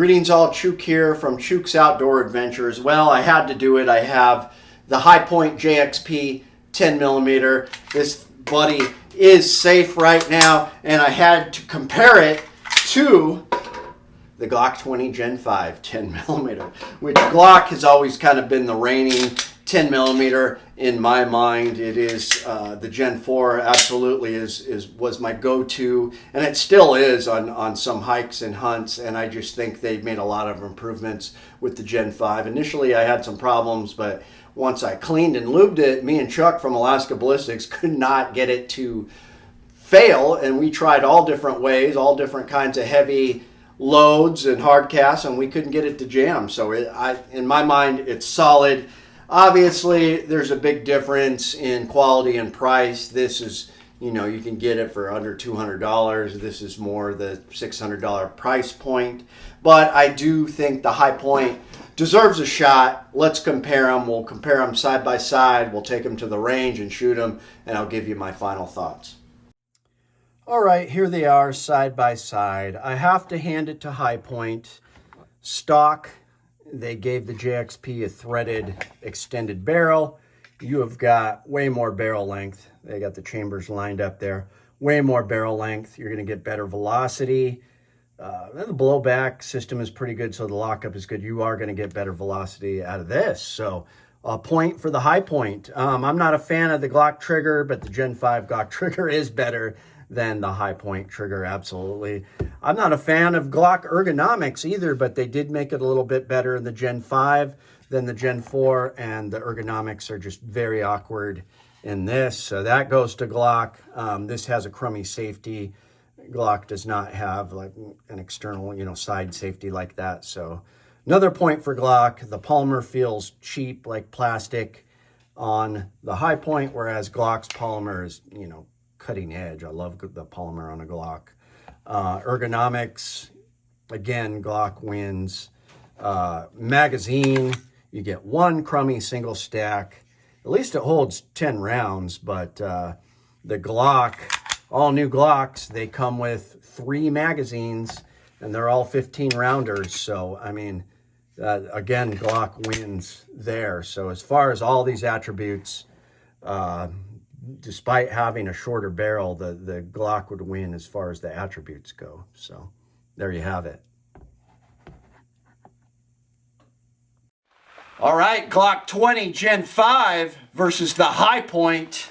Greetings all, Chuke here from Chuke's Outdoor Adventures. Well, I had to do it. I have the Hi Point JXP 10mm. This buddy is safe right now, and I had to compare it to the Glock 20 Gen 5 10mm, which Glock has always kind of been the reigning 10mm in my mind. It is the Gen 4 absolutely was my go-to, and it still is on some hikes and hunts, and I just think they've made a lot of improvements with the Gen 5. Initially I had some problems, but once I cleaned and lubed it, me and Chuck from Alaska Ballistics could not get it to fail, and we tried all different ways, all different kinds of heavy loads and hard casts, and we couldn't get it to jam. So in my mind, it's solid. Obviously, there's a big difference in quality and price. This is, you can get it for under $200. This is more the $600 price point. But I do think the Hi Point deserves a shot. Let's compare them. We'll compare them side by side. We'll take them to the range and shoot them, and I'll give you my final thoughts. All right, here they are side by side. I have to hand it to Hi Point. Stock, they gave the JXP a threaded extended barrel. You have got way more barrel length. They got the chambers lined up there. Way more barrel length. You're going to get better velocity. The blowback system is pretty good, so the lockup is good. You are going to get better velocity out of this. So a point for the Hi Point. I'm not a fan of the Glock trigger, but the Gen 5 Glock trigger is better than the Hi Point trigger, absolutely. I'm not a fan of Glock ergonomics either, but they did make it a little bit better in the Gen 5 than the Gen 4, and the ergonomics are just very awkward in this. So that goes to Glock. This has a crummy safety. Glock does not have like an external, side safety like that. So another point for Glock. The polymer feels cheap, like plastic on the Hi Point, whereas Glock's polymer is, cutting edge. I love the polymer on a Glock. Ergonomics, again, Glock wins. Magazine, you get one crummy single stack. At least it holds 10 rounds, but the Glock, all new Glocks, they come with 3 magazines, and they're all 15 rounders. So, again, Glock wins there. So as far as all these attributes, despite having a shorter barrel, the Glock would win as far as the attributes go. So there you have it. All right, Glock 20 Gen 5 versus the Hi Point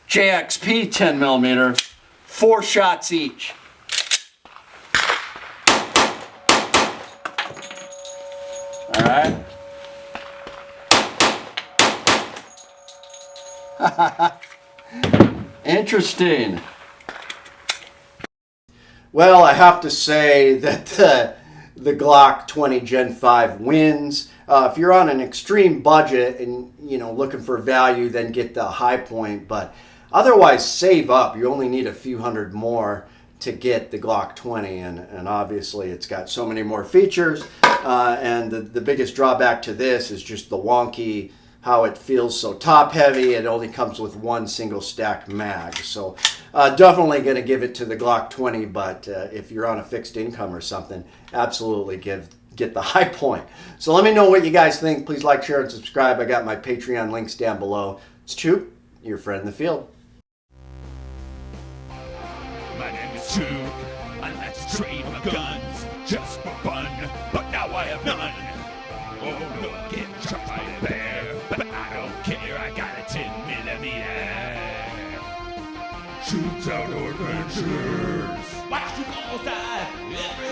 JXP 10mm. 4 shots each. All right. Interesting. Well, I have to say that the Glock 20 Gen 5 wins. If you're on an extreme budget and looking for value, then get the Hi Point. But otherwise, save up. You only need a few hundred more to get the Glock 20, and obviously it's got so many more features. And the biggest drawback to this is just the wonky, how it feels so top heavy. It only comes with 1 single stack mag. So definitely going to give it to the Glock 20, but if you're on a fixed income or something, absolutely get the Hi Point. So let me know what you guys think. Please like, share, and subscribe. I got my Patreon links down below. It's Chuke, your friend in the field. My name is Chuke. I like to trade my guns just for fun, but now I have none. Oh, look, get shot by a bear, but I don't care. I got a 10mm. Chuke's Outdoor Adventures. Watch you all die every